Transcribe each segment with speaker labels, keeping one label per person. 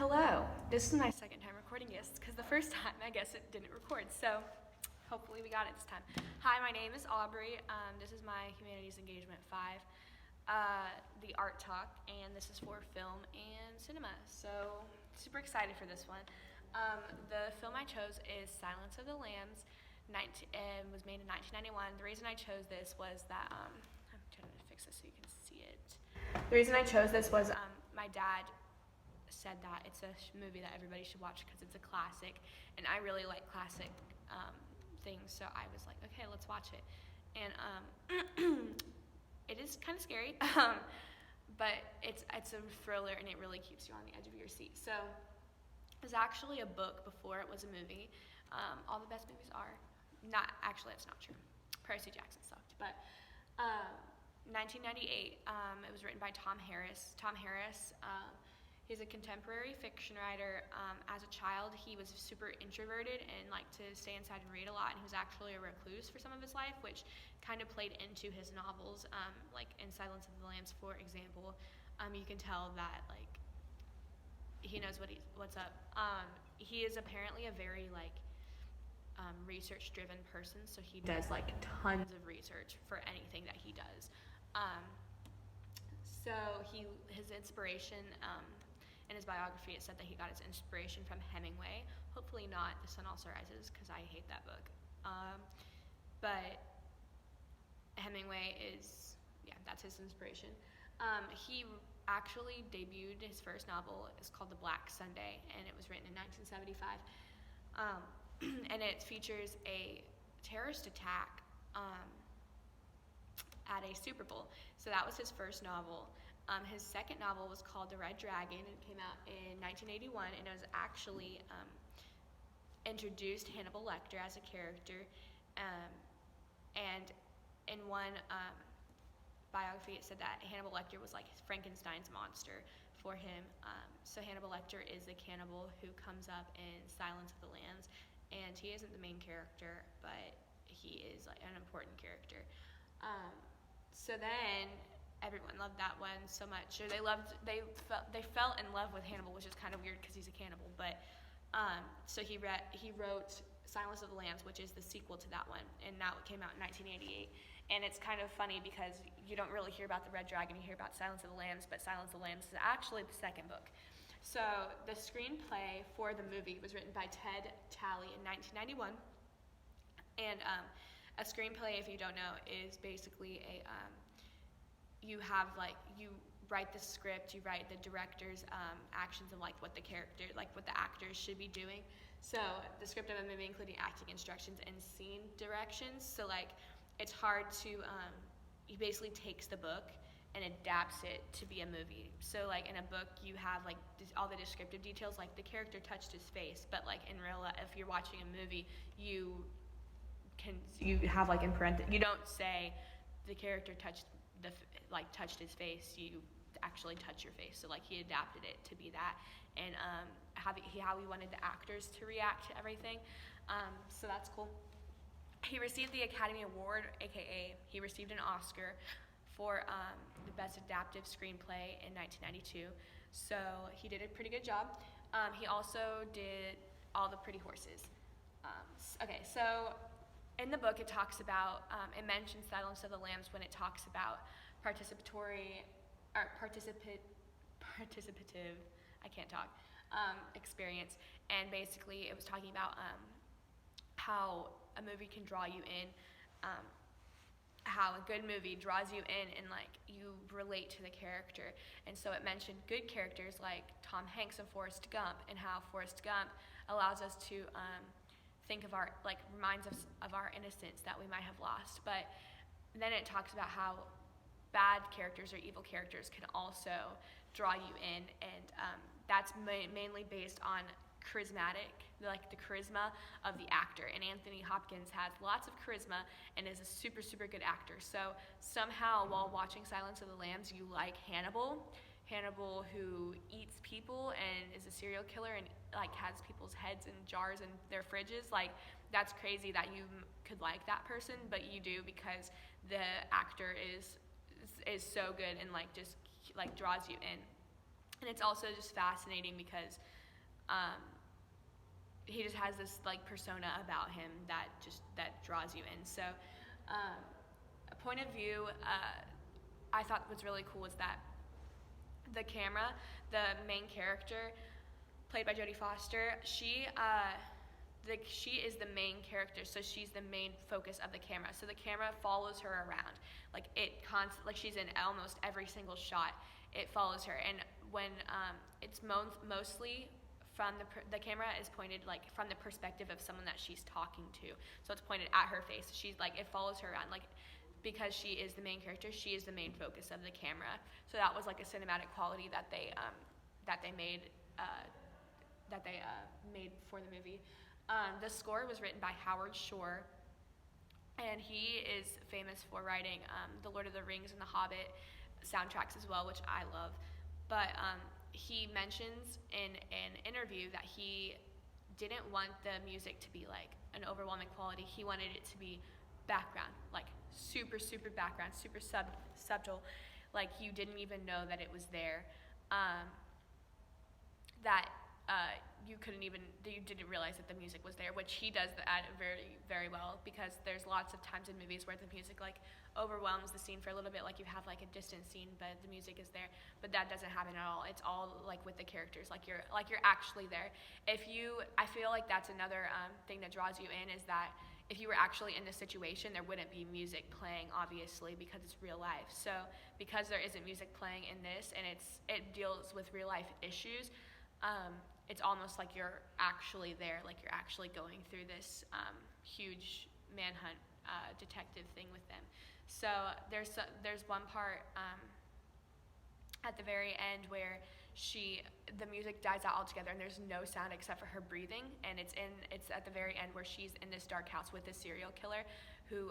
Speaker 1: Hello. This is my second time recording this because the first time I guess it didn't record, so hopefully we got it this time. Hi, my name is Aubrey. This is my Humanities Engagement 5, the art talk, and this is for film and cinema. So super excited for this one. The film I chose is Silence of the Lambs. Was made in 1991. The reason I chose this was that I'm trying to fix this so you can see it. The reason I chose this was my dad said that it's a movie that everybody should watch because it's a classic, and I really like classic things, so I was like, okay, let's watch it. And it is kind of scary, but it's a thriller, and it really keeps you on the edge of your seat. So it was actually a book before it was a movie. All the best movies are. Not actually, that's not true. Percy Jackson sucked, but 1998. It was written by Tom Harris. Tom Harris. He's a contemporary fiction writer. As a child, he was super introverted and liked to stay inside and read a lot, and he was actually a recluse for some of his life, which kind of played into his novels, like in Silence of the Lambs, for example. You can tell that like he knows what's up. He is apparently a very research-driven person, so he does like tons of research for anything that he does. So his inspiration. In his biography, it said that he got his inspiration from Hemingway. Hopefully not The Sun Also Rises, because I hate that book. But Hemingway is, that's his inspiration. He actually debuted his first novel. It's called The Black Sunday, and it was written in 1975. And it features a terrorist attack at a Super Bowl. So that was his first novel. His second novel was called The Red Dragon, and it came out in 1981, and it was actually introduced Hannibal Lecter as a character. And in one biography, it said that Hannibal Lecter was like Frankenstein's monster for him. So Hannibal Lecter is the cannibal who comes up in Silence of the Lambs, and he isn't the main character, but he is like an important character. So then everyone loved that one so much, or they fell in love with Hannibal, which is kind of weird because he's a cannibal. But so he wrote Silence of the Lambs, which is the sequel to that one, and that came out in 1988. And it's kind of funny because you don't really hear about the Red Dragon, you hear about Silence of the Lambs, but Silence of the Lambs is actually the second book. So the screenplay for the movie was written by Ted Talley in 1991, and a screenplay, if you don't know, is basically you write the script, you write the director's actions, and what the actors should be doing. So the script of a movie, including acting instructions and scene directions. So it's hard to he basically takes the book and adapts it to be a movie. So in a book you have all the descriptive details, like the character touched his face, but in real life, if you're watching a movie, you have in parentheses, you don't say the character touched his face, you actually touch your face. So he adapted it to be that, and how he wanted the actors to react to everything. So that's cool. He received the Academy Award, aka he received an Oscar for the Best Adaptive Screenplay in 1992. So he did a pretty good job. He also did All the Pretty Horses. Okay, so in the book, it talks about, it mentions Silence of the Lambs when it talks about participative, experience. And basically, it was talking about how a movie can draw you in, how a good movie draws you in, and you relate to the character. And so it mentioned good characters like Tom Hanks and Forrest Gump, and how Forrest Gump allows us to think of reminds us of our innocence that we might have lost. But then it talks about how bad characters or evil characters can also draw you in, and that's mainly based on the charisma of the actor. And Anthony Hopkins has lots of charisma and is a super, super good actor. So somehow, while watching Silence of the Lambs, you like Hannibal, who eats people and is a serial killer and has people's heads in jars in their fridges. That's crazy that you could like that person, but you do because the actor is so good and just draws you in. And it's also just fascinating because um, he just has this like persona about him that draws you in. So a point of view I thought was really cool was that the camera, the main character, played by Jodie Foster, she is the main character, so she's the main focus of the camera. So the camera follows her around, like she's in almost every single shot. It follows her, and when it's mostly from the camera is pointed like from the perspective of someone that she's talking to. So it's pointed at her face. She's like, it follows her around, like, because she is the main character, she is the main focus of the camera. So that was like a cinematic quality that they made for the movie. The score was written by Howard Shore, and he is famous for writing the Lord of the Rings and the Hobbit soundtracks as well, which I love. But he mentions in an interview that he didn't want the music to be like an overwhelming quality. He wanted it to be background, like super background, super subtle, like you didn't even know that it was there, that you didn't realize that the music was there, which he does that very, very well, because there's lots of times in movies where the music like overwhelms the scene for a little bit, like you have like a distant scene but the music is there, but that doesn't happen at all. It's all like with the characters, like you're actually there. I feel like that's another thing that draws you in, is that if you were actually in the situation, there wouldn't be music playing, obviously, because it's real life. So because there isn't music playing in this, and it deals with real life issues, it's almost like you're actually there, like you're actually going through this huge manhunt detective thing with them. So there's one part at the very end where the music dies out altogether, and there's no sound except for her breathing, and it's at the very end where she's in this dark house with this serial killer who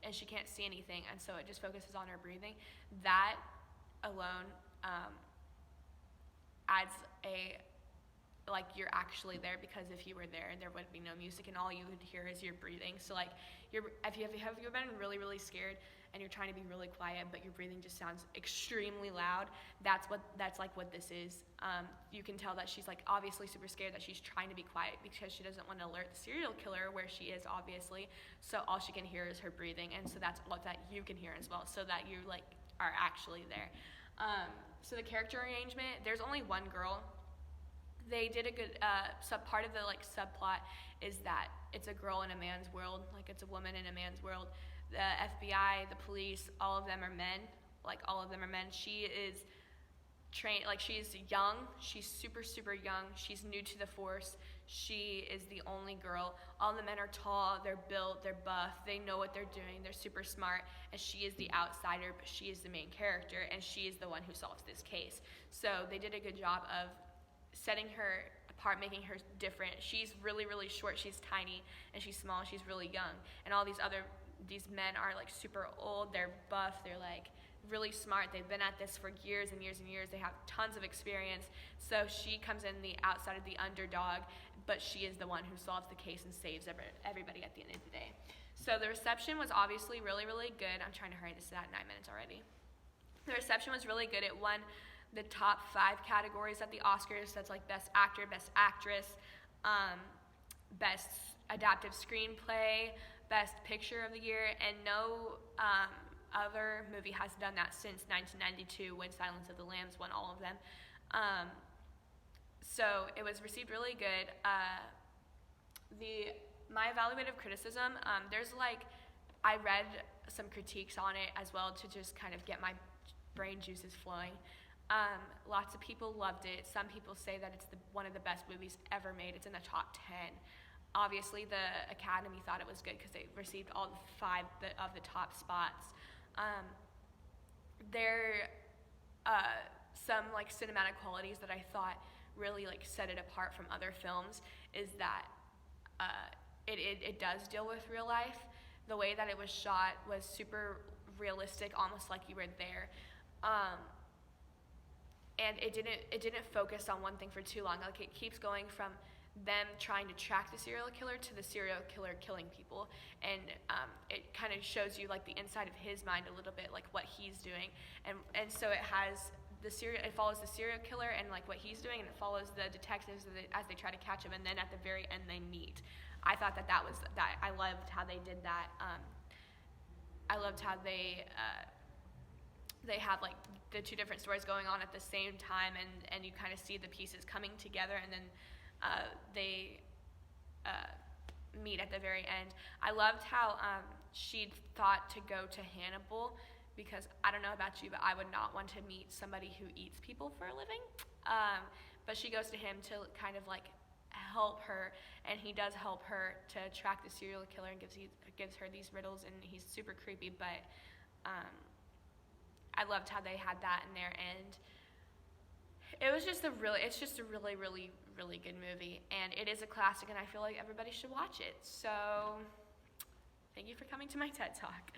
Speaker 1: and she can't see anything, and so it just focuses on her breathing. That alone adds like you're actually there, because if you were there would be no music and all you would hear is your breathing. So like have you been really, really scared and you're trying to be really quiet but your breathing just sounds extremely loud? That's like what this is. You can tell that she's like obviously super scared, that she's trying to be quiet because she doesn't want to alert the serial killer where she is, obviously. So all she can hear is her breathing, and so that's all that you can hear as well, so that you like are actually there. So the character arrangement, there's only one girl. They did a good part of the like subplot is that it's a girl in a man's world, like it's a woman in a man's world. The FBI, the police, all of them are men. Like all of them are men. She is trained, like she's young. She's super young. She's new to the force. She is the only girl. All the men are tall, they're built, they're buff, they know what they're doing, they're super smart, and she is the outsider, but she is the main character, and she is the one who solves this case. So they did a good job of setting her apart, making her different. She's really, really short, she's tiny, and she's small, she's really young. And all these men are like super old, they're buff, they're like really smart, they've been at this for years and years and years, they have tons of experience. So she comes in the outside of the underdog, but she is the one who solves the case and saves everybody at the end of the day. So the reception was obviously really, really good. I'm trying to hurry this at 9 minutes already. The reception was really good. It won the top 5 categories at the Oscars. That's like Best Actor, Best Actress, Best Adaptive Screenplay, Best Picture of the Year, and no other movie has done that since 1992 when Silence of the Lambs won all of them. So it was received really good. My evaluative criticism, I read some critiques on it as well to just kind of get my brain juices flowing. Lots of people loved it. Some people say that it's one of the best movies ever made. It's in the top 10. Obviously, the Academy thought it was good because they received all 5 of the top spots. There some like cinematic qualities that I thought really like set it apart from other films is that it does deal with real life. The way that it was shot was super realistic, almost like you were there. And it didn't focus on one thing for too long. Like it keeps going from them trying to track the serial killer to the serial killer killing people, and it kind of shows you like the inside of his mind a little bit, like what he's doing, and so it has it follows the serial killer and like what he's doing, and it follows the detectives as they try to catch him, and then at the very end they meet. I thought that I loved how they did that. I loved how they have like the two different stories going on at the same time, and you kind of see the pieces coming together, and then they meet at the very end. I loved how she thought to go to Hannibal, because I don't know about you, but I would not want to meet somebody who eats people for a living. But she goes to him to kind of like help her, and he does help her to track the serial killer and gives her these riddles, and he's super creepy. But I loved how they had that in there, and it's just a really, really, really good movie, and it is a classic, and I feel like everybody should watch it. So, thank you for coming to my TED Talk.